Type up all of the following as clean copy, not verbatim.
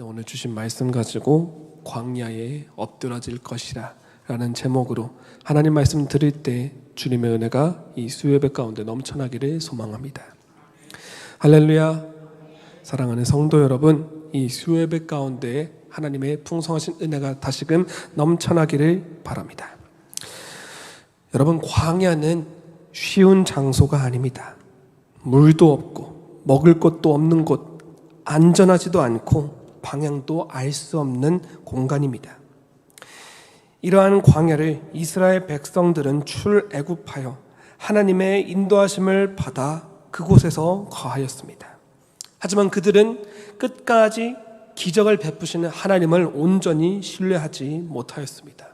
오늘 주신 말씀 가지고 광야에 엎드러질 것이라 라는 제목으로 하나님 말씀 들을 때 주님의 은혜가 이 수요예배 가운데 넘쳐나기를 소망합니다. 할렐루야. 사랑하는 성도 여러분, 이 수요예배 가운데 하나님의 풍성하신 은혜가 다시금 넘쳐나기를 바랍니다. 여러분, 광야는 쉬운 장소가 아닙니다. 물도 없고 먹을 것도 없는 곳, 안전하지도 않고 방향도 알 수 없는 공간입니다. 이러한 광야를 이스라엘 백성들은 출애굽하여 하나님의 인도하심을 받아 그곳에서 거하였습니다. 하지만 그들은 끝까지 기적을 베푸시는 하나님을 온전히 신뢰하지 못하였습니다.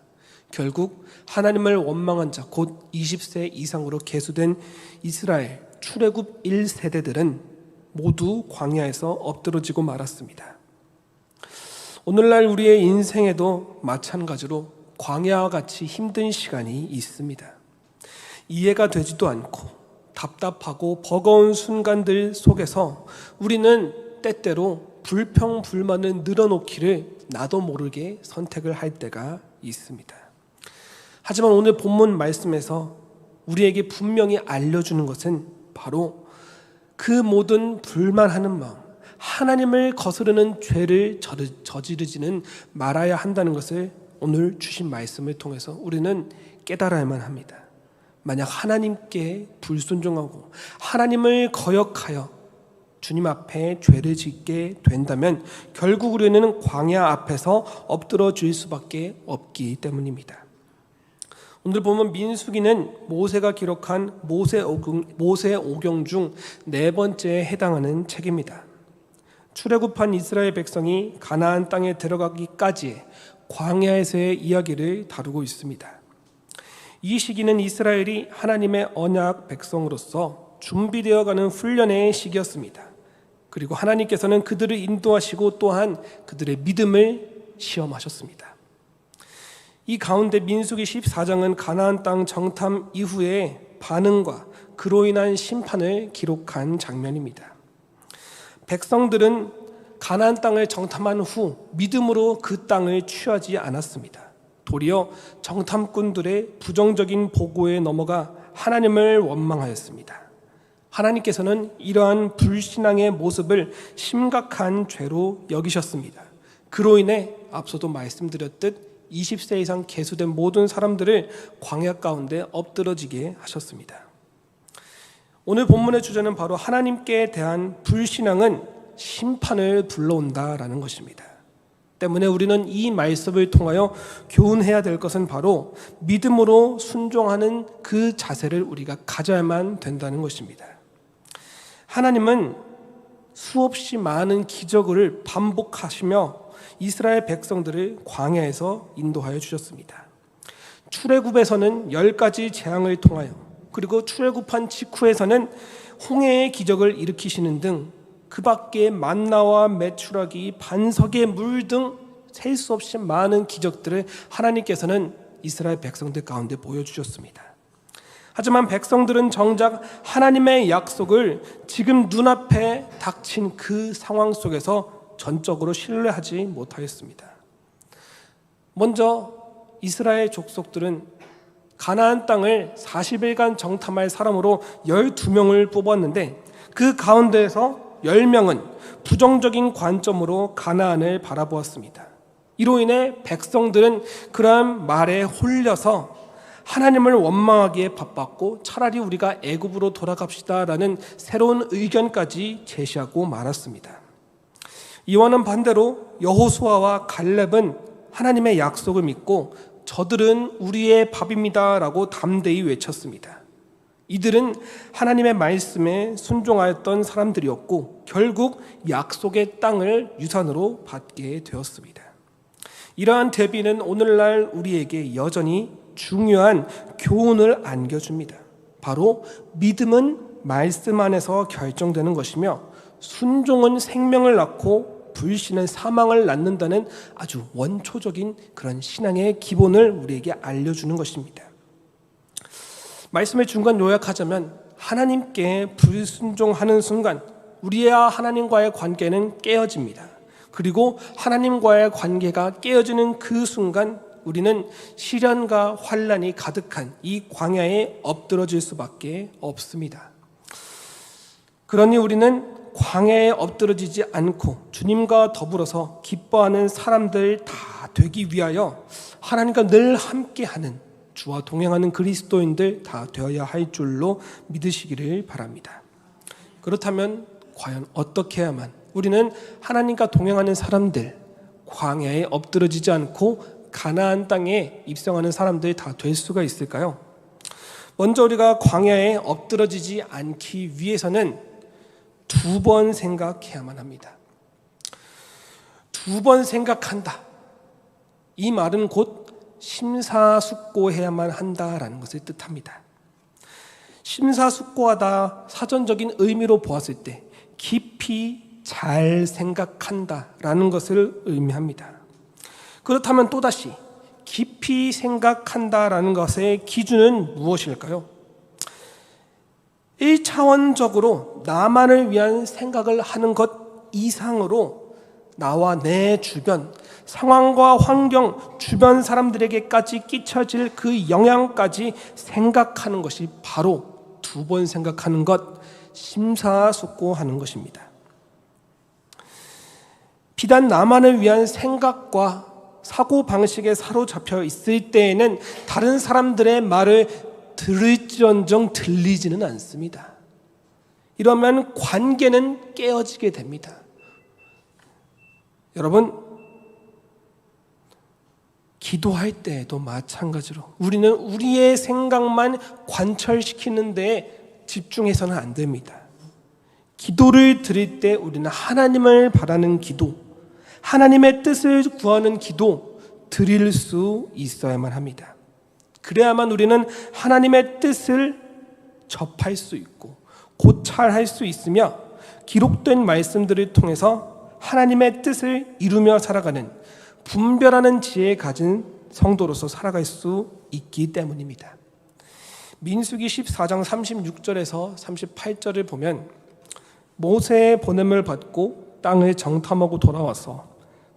결국 하나님을 원망한 자, 곧 20세 이상으로 계수된 이스라엘 출애굽 1세대들은 모두 광야에서 엎드러지고 말았습니다. 오늘날 우리의 인생에도 마찬가지로 광야와 같이 힘든 시간이 있습니다. 이해가 되지도 않고 답답하고 버거운 순간들 속에서 우리는 때때로 불평불만을 늘어놓기를 나도 모르게 선택을 할 때가 있습니다. 하지만 오늘 본문 말씀에서 우리에게 분명히 알려주는 것은 바로 그 모든 불만하는 마음, 하나님을 거스르는 죄를 저지르지는 말아야 한다는 것을 오늘 주신 말씀을 통해서 우리는 깨달아야만 합니다. 만약 하나님께 불순종하고 하나님을 거역하여 주님 앞에 죄를 짓게 된다면 결국 우리는 광야 앞에서 엎드러질 수밖에 없기 때문입니다. 오늘 보면 민수기는 모세가 기록한 모세 오경 중 네 번째에 해당하는 책입니다. 출애굽한 이스라엘 백성이 가나안 땅에 들어가기까지의 광야에서의 이야기를 다루고 있습니다. 이 시기는 이스라엘이 하나님의 언약 백성으로서 준비되어가는 훈련의 시기였습니다. 그리고 하나님께서는 그들을 인도하시고 또한 그들의 믿음을 시험하셨습니다. 이 가운데 민수기 14장은 가나안 땅 정탐 이후의 반응과 그로 인한 심판을 기록한 장면입니다. 백성들은 가나안 땅을 정탐한 후 믿음으로 그 땅을 취하지 않았습니다. 도리어 정탐꾼들의 부정적인 보고에 넘어가 하나님을 원망하였습니다. 하나님께서는 이러한 불신앙의 모습을 심각한 죄로 여기셨습니다. 그로 인해 앞서도 말씀드렸듯 20세 이상 계수된 모든 사람들을 광야 가운데 엎드러지게 하셨습니다. 오늘 본문의 주제는 바로 하나님께 대한 불신앙은 심판을 불러온다라는 것입니다. 때문에 우리는 이 말씀을 통하여 교훈해야 될 것은 바로 믿음으로 순종하는 그 자세를 우리가 가져야만 된다는 것입니다. 하나님은 수없이 많은 기적을 반복하시며 이스라엘 백성들을 광야에서 인도하여 주셨습니다. 출애굽에서는 10가지 재앙을 통하여, 그리고 출애굽한 직후에서는 홍해의 기적을 일으키시는 등 그 밖에 만나와 메추라기, 반석의 물 등 셀 수 없이 많은 기적들을 하나님께서는 이스라엘 백성들 가운데 보여주셨습니다. 하지만 백성들은 정작 하나님의 약속을 지금 눈앞에 닥친 그 상황 속에서 전적으로 신뢰하지 못하였습니다. 먼저 이스라엘 족속들은 가나안 땅을 40일간 정탐할 사람으로 12명을 뽑았는데 그 가운데에서 10명은 부정적인 관점으로 가나안을 바라보았습니다. 이로 인해 백성들은 그러한 말에 홀려서 하나님을 원망하기에 바빴고 차라리 우리가 애굽으로 돌아갑시다라는 새로운 의견까지 제시하고 말았습니다. 이와는 반대로 여호수아와 갈렙은 하나님의 약속을 믿고 저들은 우리의 밥입니다라고 담대히 외쳤습니다. 이들은 하나님의 말씀에 순종하였던 사람들이었고 결국 약속의 땅을 유산으로 받게 되었습니다. 이러한 대비는 오늘날 우리에게 여전히 중요한 교훈을 안겨줍니다. 바로 믿음은 말씀 안에서 결정되는 것이며 순종은 생명을 낳고 불신은 사망을 낳는다는 아주 원초적인 그런 신앙의 기본을 우리에게 알려주는 것입니다. 말씀을 중간 요약하자면 하나님께 불순종하는 순간 우리와 하나님과의 관계는 깨어집니다. 그리고 하나님과의 관계가 깨어지는 그 순간 우리는 시련과 환난이 가득한 이 광야에 엎드러질 수밖에 없습니다. 그러니 우리는 광야에 엎드러지지 않고 주님과 더불어서 기뻐하는 사람들 다 되기 위하여 하나님과 늘 함께하는 주와 동행하는 그리스도인들 다 되어야 할 줄로 믿으시기를 바랍니다. 그렇다면 과연 어떻게 해야만 우리는 하나님과 동행하는 사람들, 광야에 엎드러지지 않고 가나안 땅에 입성하는 사람들 다 될 수가 있을까요? 먼저 우리가 광야에 엎드러지지 않기 위해서는 2번 생각해야만 합니다. 2번 생각한다. 이 말은 곧 심사숙고해야만 한다라는 것을 뜻합니다. 심사숙고하다 사전적인 의미로 보았을 때 깊이 잘 생각한다라는 것을 의미합니다. 그렇다면 또다시 깊이 생각한다라는 것의 기준은 무엇일까요? 1차원적으로 나만을 위한 생각을 하는 것 이상으로 나와 내 주변, 상황과 환경, 주변 사람들에게까지 끼쳐질 그 영향까지 생각하는 것이 바로 2번 생각하는 것, 심사숙고하는 것입니다. 비단 나만을 위한 생각과 사고방식에 사로잡혀 있을 때에는 다른 사람들의 말을 들을지언정 들리지는 않습니다. 이러면 관계는 깨어지게 됩니다. 여러분, 기도할 때에도 마찬가지로 우리는 우리의 생각만 관철시키는 데 집중해서는 안 됩니다. 기도를 드릴 때 우리는 하나님을 바라는 기도, 하나님의 뜻을 구하는 기도 드릴 수 있어야만 합니다. 그래야만 우리는 하나님의 뜻을 접할 수 있고 고찰할 수 있으며 기록된 말씀들을 통해서 하나님의 뜻을 이루며 살아가는 분별하는 지혜 가진 성도로서 살아갈 수 있기 때문입니다. 민수기 14장 36절에서 38절을 보면 모세의 보냄을 받고 땅을 정탐하고 돌아와서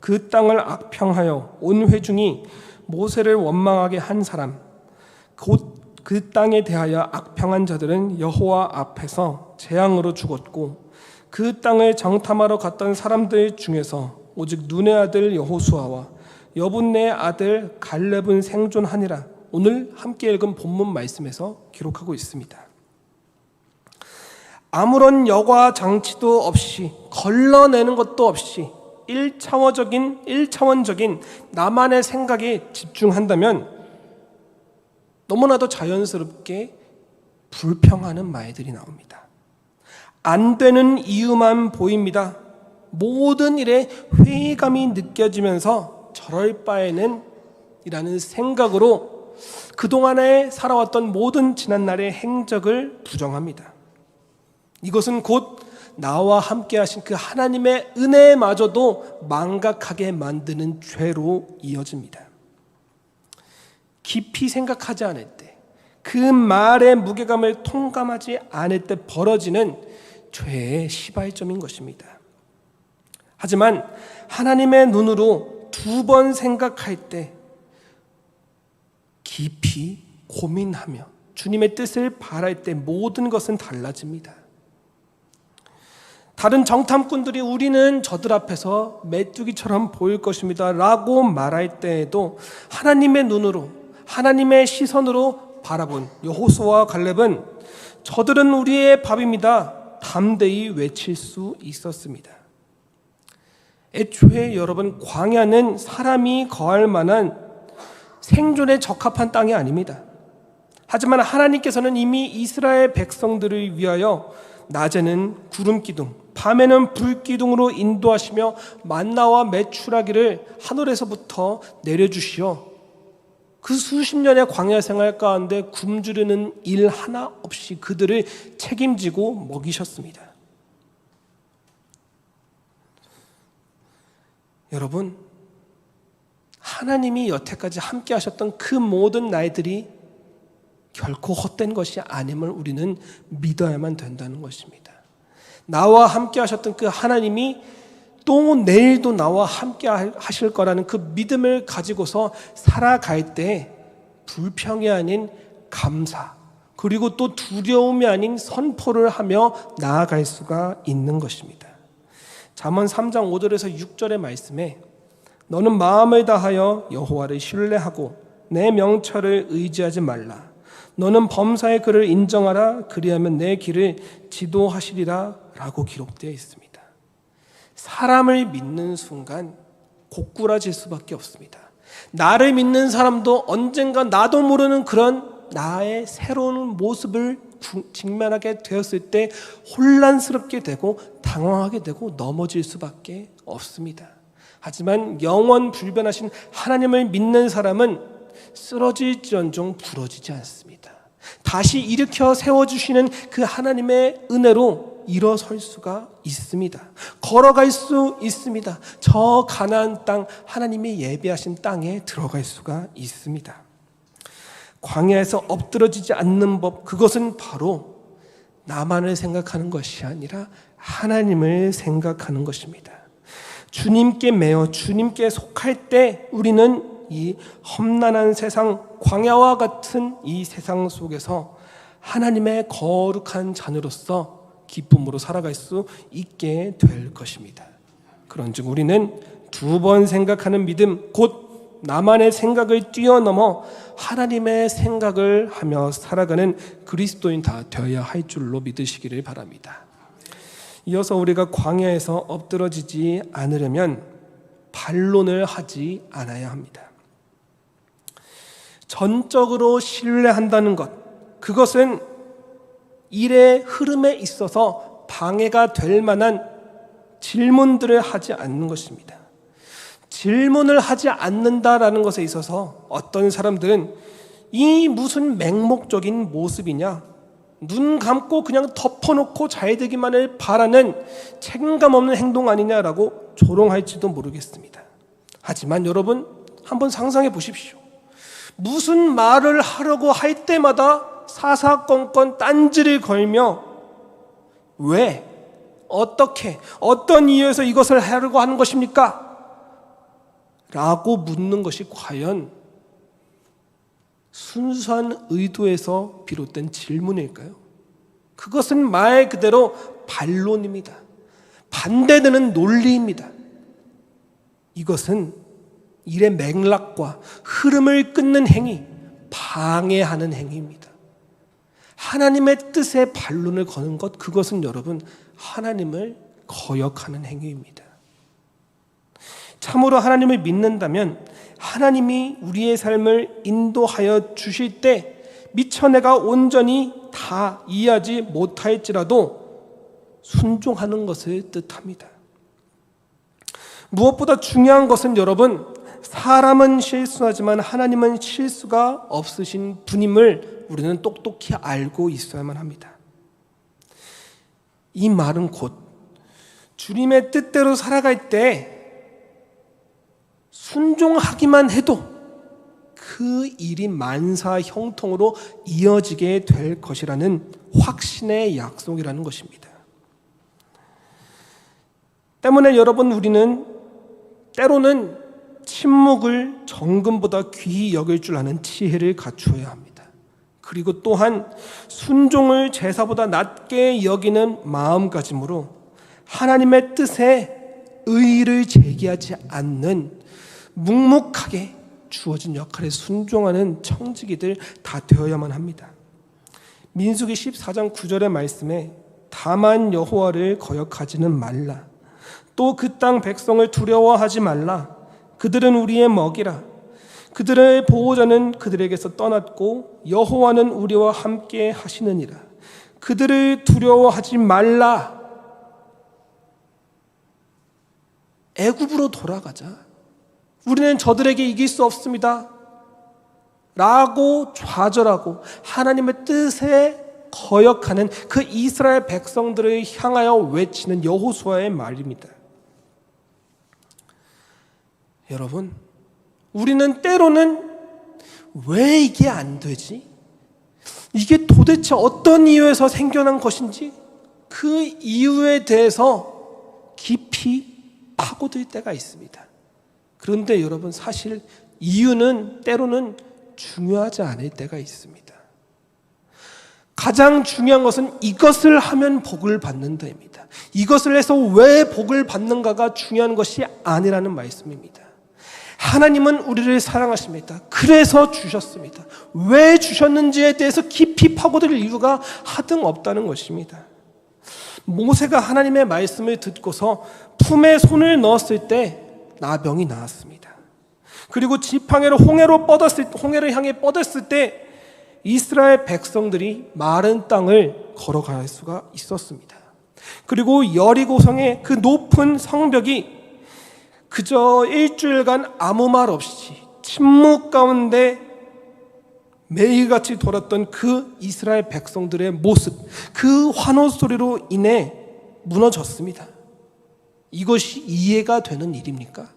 그 땅을 악평하여 온 회중이 모세를 원망하게 한 사람, 곧 그 땅에 대하여 악평한 자들은 여호와 앞에서 재앙으로 죽었고 그 땅을 정탐하러 갔던 사람들 중에서 오직 눈의 아들 여호수아와 여분네의 아들 갈렙은 생존하니라. 오늘 함께 읽은 본문 말씀에서 기록하고 있습니다. 아무런 여과 장치도 없이 걸러내는 것도 없이 1차원적인 나만의 생각에 집중한다면 너무나도 자연스럽게 불평하는 말들이 나옵니다. 안 되는 이유만 보입니다. 모든 일에 회의감이 느껴지면서 저럴 바에는 이라는 생각으로 그동안에 살아왔던 모든 지난날의 행적을 부정합니다. 이것은 곧 나와 함께 하신 그 하나님의 은혜마저도 망각하게 만드는 죄로 이어집니다. 깊이 생각하지 않을 때, 그 말의 무게감을 통감하지 않을 때 벌어지는 죄의 시발점인 것입니다. 하지만 하나님의 눈으로 2번 생각할 때 깊이 고민하며 주님의 뜻을 바랄 때 모든 것은 달라집니다. 다른 정탐꾼들이 우리는 저들 앞에서 메뚜기처럼 보일 것입니다 라고 말할 때에도 하나님의 눈으로, 하나님의 시선으로 바라본 여호수아와 갈렙은 저들은 우리의 밥입니다 담대히 외칠 수 있었습니다. 애초에 여러분, 광야는 사람이 거할 만한 생존에 적합한 땅이 아닙니다. 하지만 하나님께서는 이미 이스라엘 백성들을 위하여 낮에는 구름 기둥, 밤에는 불 기둥으로 인도하시며 만나와 메추라기를 하늘에서부터 내려주시어 그 수십 년의 광야 생활 가운데 굶주리는 일 하나 없이 그들을 책임지고 먹이셨습니다. 여러분, 하나님이 여태까지 함께 하셨던 그 모든 날들이 결코 헛된 것이 아님을 우리는 믿어야만 된다는 것입니다. 나와 함께 하셨던 그 하나님이 또 내일도 나와 함께 하실 거라는 그 믿음을 가지고서 살아갈 때 불평이 아닌 감사, 그리고 또 두려움이 아닌 선포를 하며 나아갈 수가 있는 것입니다. 잠언 3장 5절에서 6절의 말씀에 너는 마음을 다하여 여호와를 신뢰하고 내 명철을 의지하지 말라. 너는 범사의 그를 인정하라. 그리하면 내 길을 지도하시리라 라고 기록되어 있습니다. 사람을 믿는 순간 고꾸라질 수밖에 없습니다. 나를 믿는 사람도 언젠가 나도 모르는 그런 나의 새로운 모습을 직면하게 되었을 때 혼란스럽게 되고 당황하게 되고 넘어질 수밖에 없습니다. 하지만 영원 불변하신 하나님을 믿는 사람은 쓰러질지언정 부러지지 않습니다. 다시 일으켜 세워주시는 그 하나님의 은혜로 일어설 수가 있습니다. 걸어갈 수 있습니다. 저 가나안 땅, 하나님이 예비하신 땅에 들어갈 수가 있습니다. 광야에서 엎드러지지 않는 법, 그것은 바로 나만을 생각하는 것이 아니라 하나님을 생각하는 것입니다. 주님께 매어 주님께 속할 때 우리는 이 험난한 세상, 광야와 같은 이 세상 속에서 하나님의 거룩한 자녀로서 기쁨으로 살아갈 수 있게 될 것입니다. 그런즉 우리는 두 번 생각하는 믿음, 곧 나만의 생각을 뛰어넘어 하나님의 생각을 하며 살아가는 그리스도인 다 되어야 할 줄로 믿으시기를 바랍니다. 이어서 우리가 광야에서 엎드러지지 않으려면 반론을 하지 않아야 합니다. 전적으로 신뢰한다는 것, 그것은 일의 흐름에 있어서 방해가 될 만한 질문들을 하지 않는 것입니다. 질문을 하지 않는다라는 것에 있어서 어떤 사람들은 이 무슨 맹목적인 모습이냐, 눈 감고 그냥 덮어놓고 잘 되기만을 바라는 책임감 없는 행동 아니냐라고 조롱할지도 모르겠습니다. 하지만 여러분 한번 상상해 보십시오. 무슨 말을 하려고 할 때마다 사사건건 딴지를 걸며 왜, 어떻게, 어떤 이유에서 이것을 하려고 하는 것입니까? 라고 묻는 것이 과연 순수한 의도에서 비롯된 질문일까요? 그것은 말 그대로 반론입니다. 반대되는 논리입니다. 이것은 일의 맥락과 흐름을 끊는 행위, 방해하는 행위입니다. 하나님의 뜻에 반론을 거는 것, 그것은 여러분 하나님을 거역하는 행위입니다. 참으로 하나님을 믿는다면 하나님이 우리의 삶을 인도하여 주실 때 미처 내가 온전히 다 이해하지 못할지라도 순종하는 것을 뜻합니다. 무엇보다 중요한 것은 여러분, 사람은 실수하지만 하나님은 실수가 없으신 분임을 우리는 똑똑히 알고 있어야만 합니다. 이 말은 곧 주님의 뜻대로 살아갈 때 순종하기만 해도 그 일이 만사 형통으로 이어지게 될 것이라는 확신의 약속이라는 것입니다. 때문에 여러분, 우리는 때로는 침묵을 정금보다 귀히 여길 줄 아는 지혜를 갖추어야 합니다. 그리고 또한 순종을 제사보다 낮게 여기는 마음가짐으로 하나님의 뜻에 의의를 제기하지 않는 묵묵하게 주어진 역할에 순종하는 청지기들 다 되어야만 합니다. 민수기 14장 9절의 말씀에 다만 여호와를 거역하지는 말라. 또 그 땅 백성을 두려워하지 말라. 그들은 우리의 먹이라. 그들의 보호자는 그들에게서 떠났고 여호와는 우리와 함께 하시느니라. 그들을 두려워하지 말라. 애굽으로 돌아가자. 우리는 저들에게 이길 수 없습니다. 라고 좌절하고 하나님의 뜻에 거역하는 그 이스라엘 백성들을 향하여 외치는 여호수아의 말입니다. 여러분, 우리는 때로는 왜 이게 안 되지? 이게 도대체 어떤 이유에서 생겨난 것인지 그 이유에 대해서 깊이 파고들 때가 있습니다. 그런데 여러분, 사실 이유는 때로는 중요하지 않을 때가 있습니다. 가장 중요한 것은 이것을 하면 복을 받는다입니다. 이것을 해서 왜 복을 받는가가 중요한 것이 아니라는 말씀입니다. 하나님은 우리를 사랑하십니다. 그래서 주셨습니다. 왜 주셨는지에 대해서 깊이 파고들 이유가 하등 없다는 것입니다. 모세가 하나님의 말씀을 듣고서 품에 손을 넣었을 때 나병이 나았습니다. 그리고 지팡이를 홍해를 향해 뻗었을 때 이스라엘 백성들이 마른 땅을 걸어갈 수가 있었습니다. 그리고 여리고성의 그 높은 성벽이 그저 일주일간 아무 말 없이 침묵 가운데 매일같이 돌았던 그 이스라엘 백성들의 모습, 그 환호 소리로 인해 무너졌습니다. 이것이 이해가 되는 일입니까?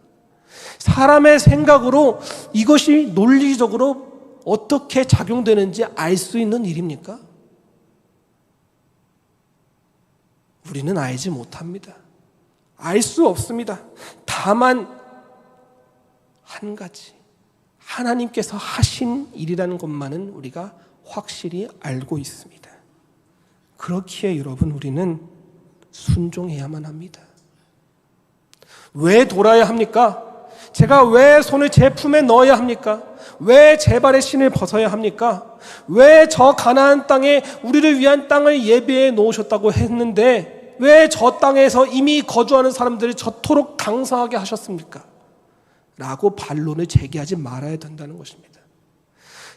사람의 생각으로 이것이 논리적으로 어떻게 작용되는지 알 수 있는 일입니까? 우리는 알지 못합니다. 알 수 없습니다. 다만 한 가지, 하나님께서 하신 일이라는 것만은 우리가 확실히 알고 있습니다. 그렇기에 여러분, 우리는 순종해야만 합니다. 왜 돌아야 합니까? 제가 왜 손을 제 품에 넣어야 합니까? 왜 제 발의 신을 벗어야 합니까? 왜 저 가나안 땅에 우리를 위한 땅을 예비해 놓으셨다고 했는데 왜 저 땅에서 이미 거주하는 사람들을 저토록 강성하게 하셨습니까? 라고 반론을 제기하지 말아야 된다는 것입니다.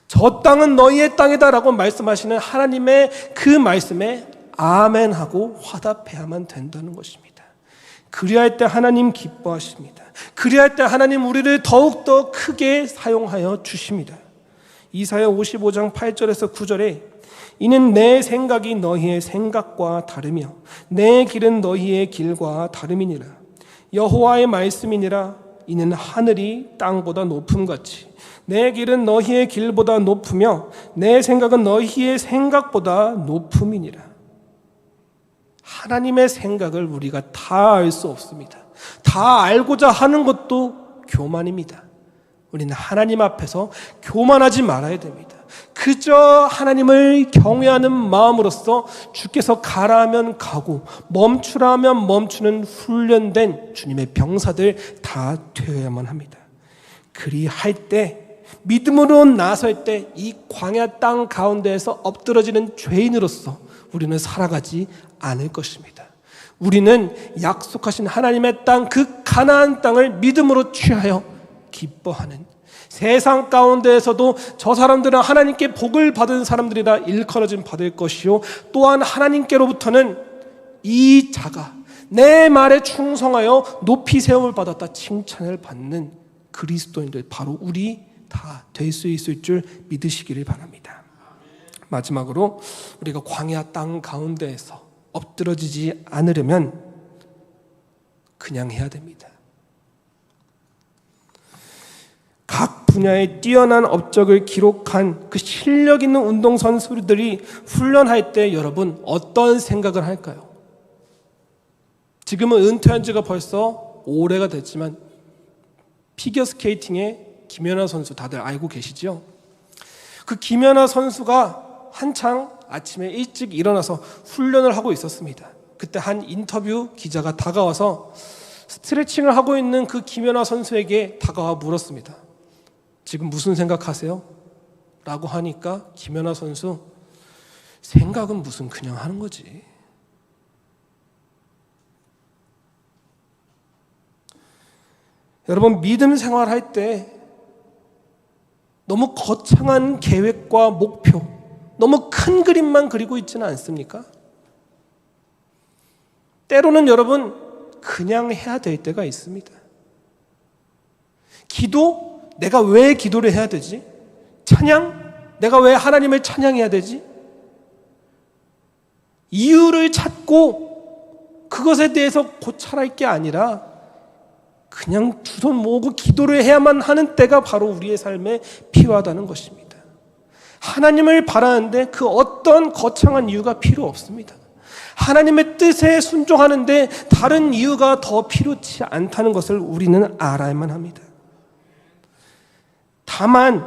저 땅은 너희의 땅이다 라고 말씀하시는 하나님의 그 말씀에 아멘하고 화답해야만 된다는 것입니다. 그리할 때 하나님 기뻐하십니다. 그리할 때 하나님 우리를 더욱더 크게 사용하여 주십니다. 이사야 55장 8절에서 9절에 이는 내 생각이 너희의 생각과 다르며 내 길은 너희의 길과 다름이니라. 여호와의 말씀이니라. 이는 하늘이 땅보다 높음같이 내 길은 너희의 길보다 높으며 내 생각은 너희의 생각보다 높음이니라. 하나님의 생각을 우리가 다 알 수 없습니다. 다 알고자 하는 것도 교만입니다. 우리는 하나님 앞에서 교만하지 말아야 됩니다. 그저 하나님을 경외하는 마음으로써 주께서 가라 하면 가고 멈추라 하면 멈추는 훈련된 주님의 병사들 다 되어야만 합니다. 그리할 때, 믿음으로 나설 때 이 광야 땅 가운데에서 엎드러지는 죄인으로서 우리는 살아가지 않을 것입니다. 우리는 약속하신 하나님의 땅, 그 가나안 땅을 믿음으로 취하여 기뻐하는, 세상 가운데에서도 저 사람들은 하나님께 복을 받은 사람들이라 일컬어짐 받을 것이요 또한 하나님께로부터는 이 자가 내 말에 충성하여 높이 세움을 받았다 칭찬을 받는 그리스도인들, 바로 우리 다 될 수 있을 줄 믿으시기를 바랍니다. 마지막으로 우리가 광야 땅 가운데에서 엎드러지지 않으려면 그냥 해야 됩니다. 각 분야의 뛰어난 업적을 기록한 그 실력 있는 운동선수들이 훈련할 때 여러분 어떤 생각을 할까요? 지금은 은퇴한 지가 벌써 오래가 됐지만 피겨스케이팅의 김연아 선수 다들 알고 계시죠? 그 김연아 선수가 한창 아침에 일찍 일어나서 훈련을 하고 있었습니다. 그때 한 인터뷰 기자가 다가와서 스트레칭을 하고 있는 그 김연아 선수에게 다가와 물었습니다. 지금 무슨 생각하세요? 라고 하니까 김연아 선수, 생각은 무슨 그냥 하는 거지. 여러분, 믿음 생활할 때 너무 거창한 계획과 목표, 너무 큰 그림만 그리고 있지는 않습니까? 때로는 여러분 그냥 해야 될 때가 있습니다. 기도, 내가 왜 기도를 해야 되지? 찬양, 내가 왜 하나님을 찬양해야 되지? 이유를 찾고 그것에 대해서 고찰할 게 아니라 그냥 두 손 모으고 기도를 해야만 하는 때가 바로 우리의 삶에 필요하다는 것입니다. 하나님을 바라는데 그 어떤 거창한 이유가 필요 없습니다. 하나님의 뜻에 순종하는데 다른 이유가 더 필요치 않다는 것을 우리는 알아야만 합니다. 다만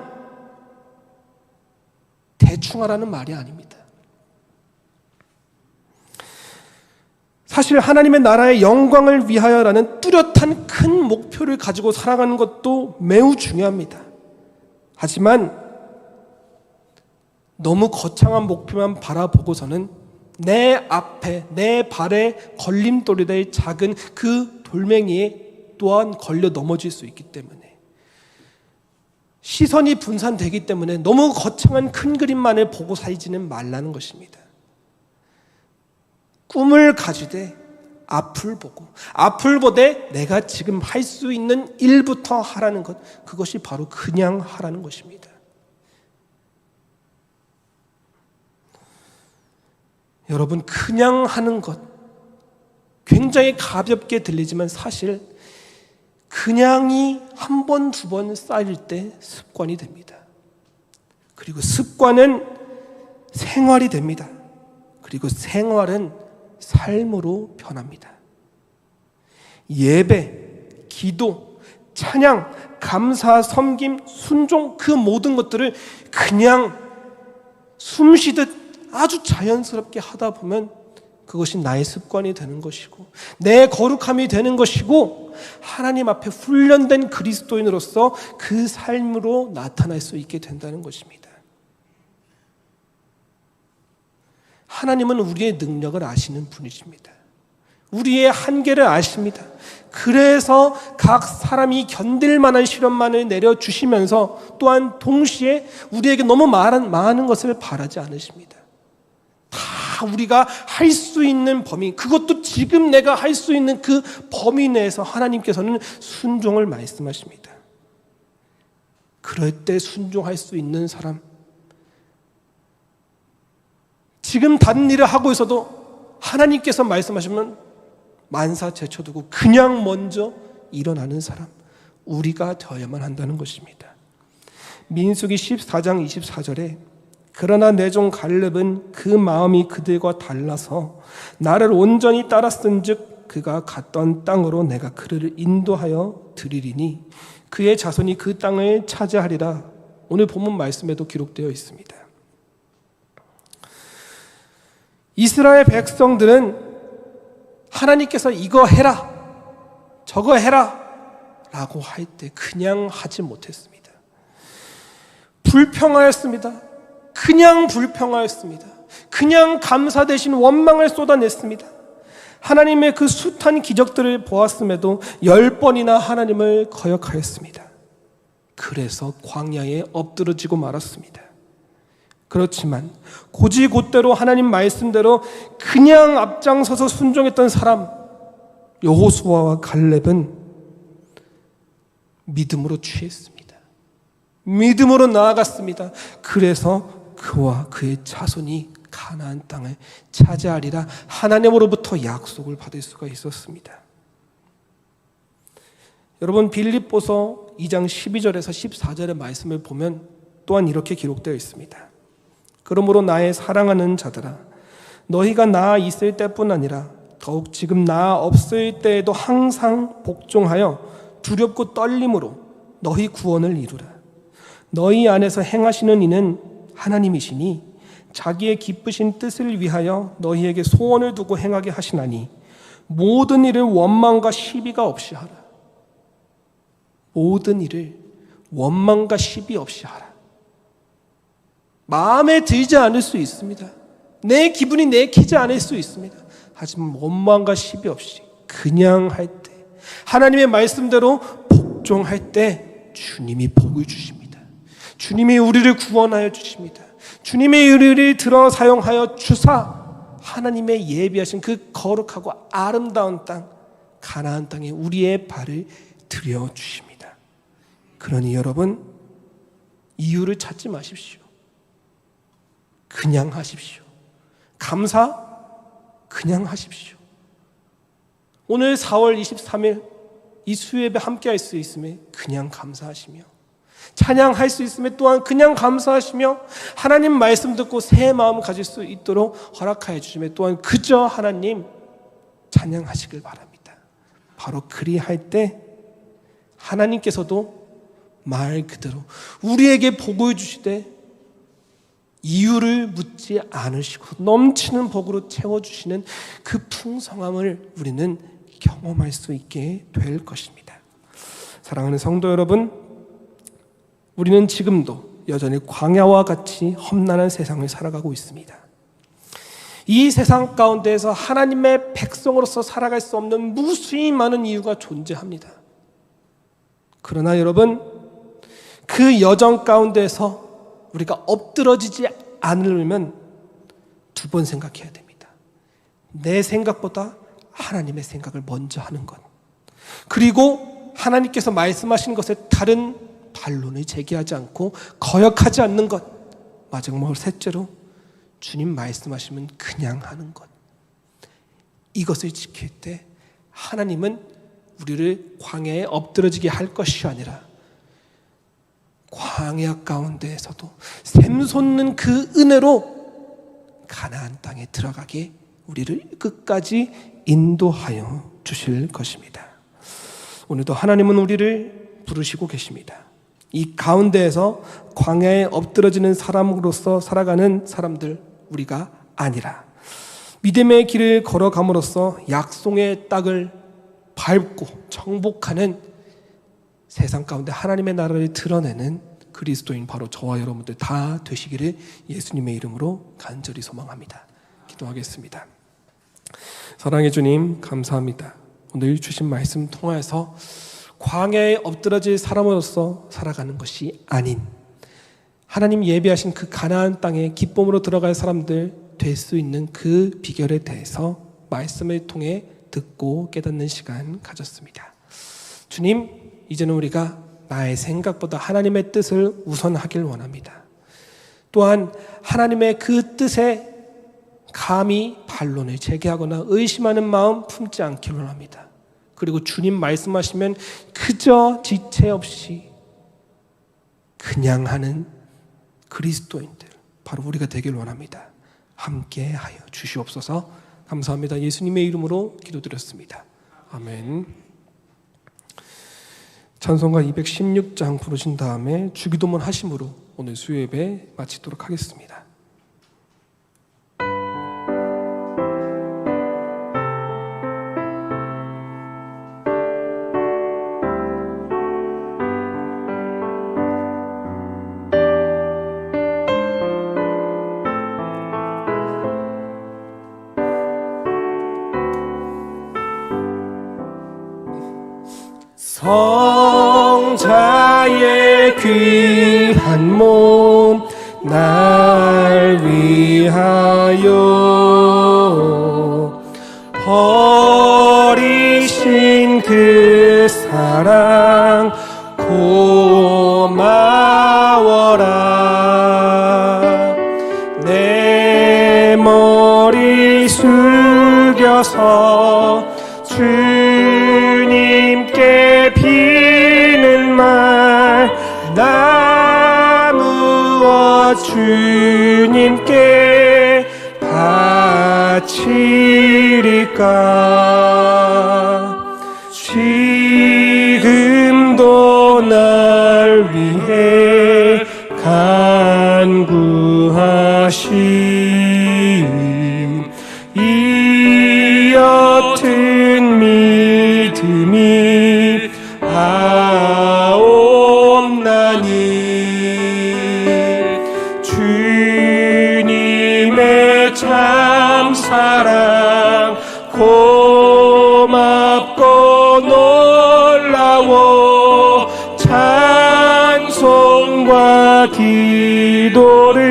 대충 하라는 말이 아닙니다. 사실 하나님의 나라의 영광을 위하여라는 뚜렷한 큰 목표를 가지고 살아가는 것도 매우 중요합니다. 하지만 너무 거창한 목표만 바라보고서는 내 앞에 내 발에 걸림돌이 될 작은 그 돌멩이에 또한 걸려 넘어질 수 있기 때문에 시선이 분산되기 때문에 너무 거창한 큰 그림만을 보고 살지는 말라는 것입니다. 꿈을 가지되 앞을 보고 앞을 보되 내가 지금 할 수 있는 일부터 하라는 것, 그것이 바로 그냥 하라는 것입니다. 여러분, 그냥 하는 것 굉장히 가볍게 들리지만 사실 그냥이 한 번, 두 번 쌓일 때 습관이 됩니다. 그리고 습관은 생활이 됩니다. 그리고 생활은 삶으로 변합니다. 예배, 기도, 찬양, 감사, 섬김, 순종, 그 모든 것들을 그냥 숨쉬듯 아주 자연스럽게 하다 보면 그것이 나의 습관이 되는 것이고 내 거룩함이 되는 것이고 하나님 앞에 훈련된 그리스도인으로서 그 삶으로 나타날 수 있게 된다는 것입니다. 하나님은 우리의 능력을 아시는 분이십니다. 우리의 한계를 아십니다. 그래서 각 사람이 견딜 만한 시련만을 내려주시면서 또한 동시에 우리에게 너무 많은 것을 바라지 않으십니다. 다 우리가 할 수 있는 범위, 그것도 지금 내가 할 수 있는 그 범위 내에서 하나님께서는 순종을 말씀하십니다. 그럴 때 순종할 수 있는 사람, 지금 다른 일을 하고 있어도 하나님께서 말씀하시면 만사 제쳐두고 그냥 먼저 일어나는 사람, 우리가 되어야만 한다는 것입니다. 민수기 14장 24절에 그러나 내 종 갈렙은 그 마음이 그들과 달라서 나를 온전히 따랐은즉 그가 갔던 땅으로 내가 그를 인도하여 드리리니 그의 자손이 그 땅을 차지하리라. 오늘 본문 말씀에도 기록되어 있습니다. 이스라엘 백성들은 하나님께서 이거 해라, 저거 해라 라고 할 때 그냥 하지 못했습니다. 불평하였습니다. 그냥 불평하였습니다. 그냥 감사 대신 원망을 쏟아냈습니다. 하나님의 그 숱한 기적들을 보았음에도 10번이나 하나님을 거역하였습니다. 그래서 광야에 엎드러지고 말았습니다. 그렇지만 곧이곧대로 하나님 말씀대로 그냥 앞장서서 순종했던 사람 여호수아와 갈렙은 믿음으로 취했습니다. 믿음으로 나아갔습니다. 그래서 그와 그의 자손이 가나안 땅을 차지하리라 하나님으로부터 약속을 받을 수가 있었습니다. 여러분, 빌립보서 2장 12절에서 14절의 말씀을 보면 또한 이렇게 기록되어 있습니다. 그러므로 나의 사랑하는 자들아, 너희가 나 있을 때뿐 아니라 더욱 지금 나 없을 때에도 항상 복종하여 두렵고 떨림으로 너희 구원을 이루라. 너희 안에서 행하시는 이는 하나님이시니 자기의 기쁘신 뜻을 위하여 너희에게 소원을 두고 행하게 하시나니 모든 일을 원망과 시비가 없이 하라. 모든 일을 원망과 시비 없이 하라. 마음에 들지 않을 수 있습니다. 내 기분이 내키지 않을 수 있습니다. 하지만 원망과 시비 없이 그냥 할 때, 하나님의 말씀대로 복종할 때 주님이 복을 주십니다. 주님이 우리를 구원하여 주십니다. 주님이 우리를 들어 사용하여 주사 하나님의 예비하신 그 거룩하고 아름다운 땅 가나안 땅에 우리의 발을 들여 주십니다. 그러니 여러분, 이유를 찾지 마십시오. 그냥 하십시오. 감사 그냥 하십시오. 오늘 4월 23일 이 수요예배 함께 할 수 있음에 그냥 감사하시며 찬양할 수 있음에 또한 그냥 감사하시며 하나님 말씀 듣고 새 마음 가질 수 있도록 허락하여 주심에 또한 그저 하나님 찬양하시길 바랍니다. 바로 그리할 때 하나님께서도 말 그대로 우리에게 복을 주시되 이유를 묻지 않으시고 넘치는 복으로 채워주시는 그 풍성함을 우리는 경험할 수 있게 될 것입니다. 사랑하는 성도 여러분, 우리는 지금도 여전히 광야와 같이 험난한 세상을 살아가고 있습니다. 이 세상 가운데에서 하나님의 백성으로서 살아갈 수 없는 무수히 많은 이유가 존재합니다. 그러나 여러분, 그 여정 가운데에서 우리가 엎드러지지 않으려면 두 번 생각해야 됩니다. 내 생각보다 하나님의 생각을 먼저 하는 것, 그리고 하나님께서 말씀하신 것에 다른 반론을 제기하지 않고 거역하지 않는 것, 마지막으로 셋째로 주님 말씀하시면 그냥 하는 것. 이것을 지킬 때 하나님은 우리를 광야에 엎드러지게 할 것이 아니라 광야 가운데에서도 샘솟는 그 은혜로 가나안 땅에 들어가게 우리를 끝까지 인도하여 주실 것입니다. 오늘도 하나님은 우리를 부르시고 계십니다. 이 가운데에서 광야에 엎드러지는 사람으로서 살아가는 사람들, 우리가 아니라 믿음의 길을 걸어감으로써 약속의 땅을 밟고 정복하는 세상 가운데 하나님의 나라를 드러내는 그리스도인 바로 저와 여러분들 다 되시기를 예수님의 이름으로 간절히 소망합니다. 기도하겠습니다. 사랑의 주님, 감사합니다. 오늘 주신 말씀 통하여서 광야에 엎드러질 사람으로서 살아가는 것이 아닌 하나님 예비하신 그 가나안 땅에 기쁨으로 들어갈 사람들 될 수 있는 그 비결에 대해서 말씀을 통해 듣고 깨닫는 시간 가졌습니다. 주님, 이제는 우리가 나의 생각보다 하나님의 뜻을 우선하길 원합니다. 또한 하나님의 그 뜻에 감히 반론을 제기하거나 의심하는 마음 품지 않기를 원합니다. 그리고 주님 말씀하시면 그저 지체 없이 그냥 하는 그리스도인들, 바로 우리가 되길 원합니다. 함께 하여 주시옵소서. 감사합니다. 예수님의 이름으로 기도드렸습니다. 아멘. 찬송가 216장 부르신 다음에 주기도문 하심으로 오늘 수요예배 마치도록 하겠습니다. 성자의 귀한 몸 날 위하여 버리신 그 사랑 고마워라. 내 머리 숙여서 주님께 비는 말 나누어 주님께 바치리까. 지금도 날 위해 간구하신 이 옅은 믿음이 아옵나니 주님의 참사랑 고맙고 놀라워 찬송과 기도를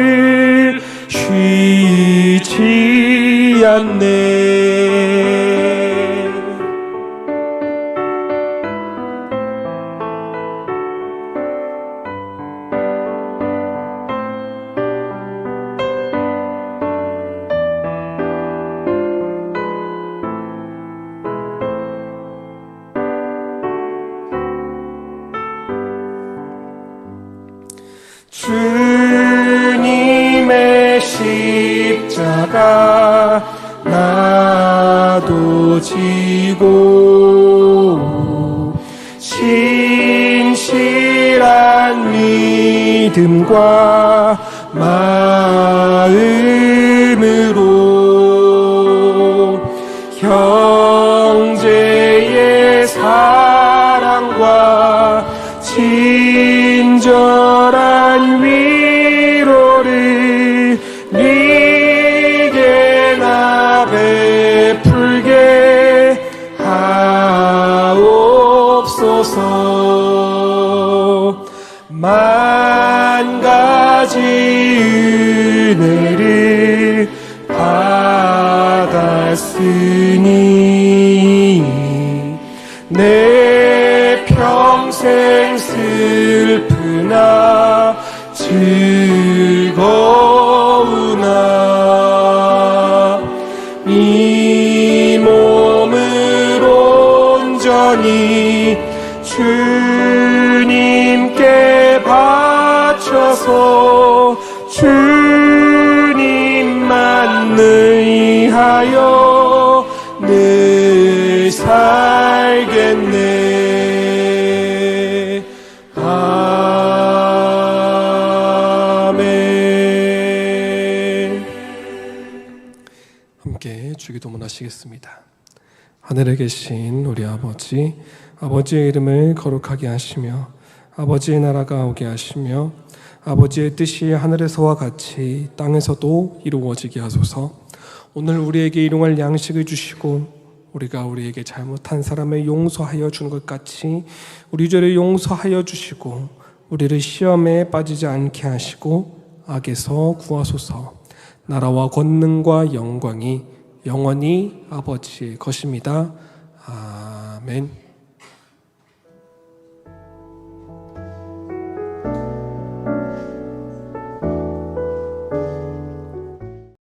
쉬지 않네. 주님의 십자가 나도 지고 신실한 믿음과 마음으로 형제의 사랑과 친절한 위로를 네게 나 베풀게 하옵소서. 만 가지 은혜를 받았으니 내 평생 슬프나 즐거우나 이 몸을 온전히 주님께 바쳐서 주님만 의하여 늘 살겠네. 아멘. 함께 주기도문 하시겠습니다. 하늘에 계신 우리 아버지, 아버지의 이름을 거룩하게 하시며 아버지의 나라가 오게 하시며 아버지의 뜻이 하늘에서와 같이 땅에서도 이루어지게 하소서. 오늘 우리에게 일용할 양식을 주시고 우리가 우리에게 잘못한 사람을 용서하여 주는 것 같이 우리 죄를 용서하여 주시고 우리를 시험에 빠지지 않게 하시고 악에서 구하소서. 나라와 권능과 영광이 영원히 아버지의 것입니다. 아멘.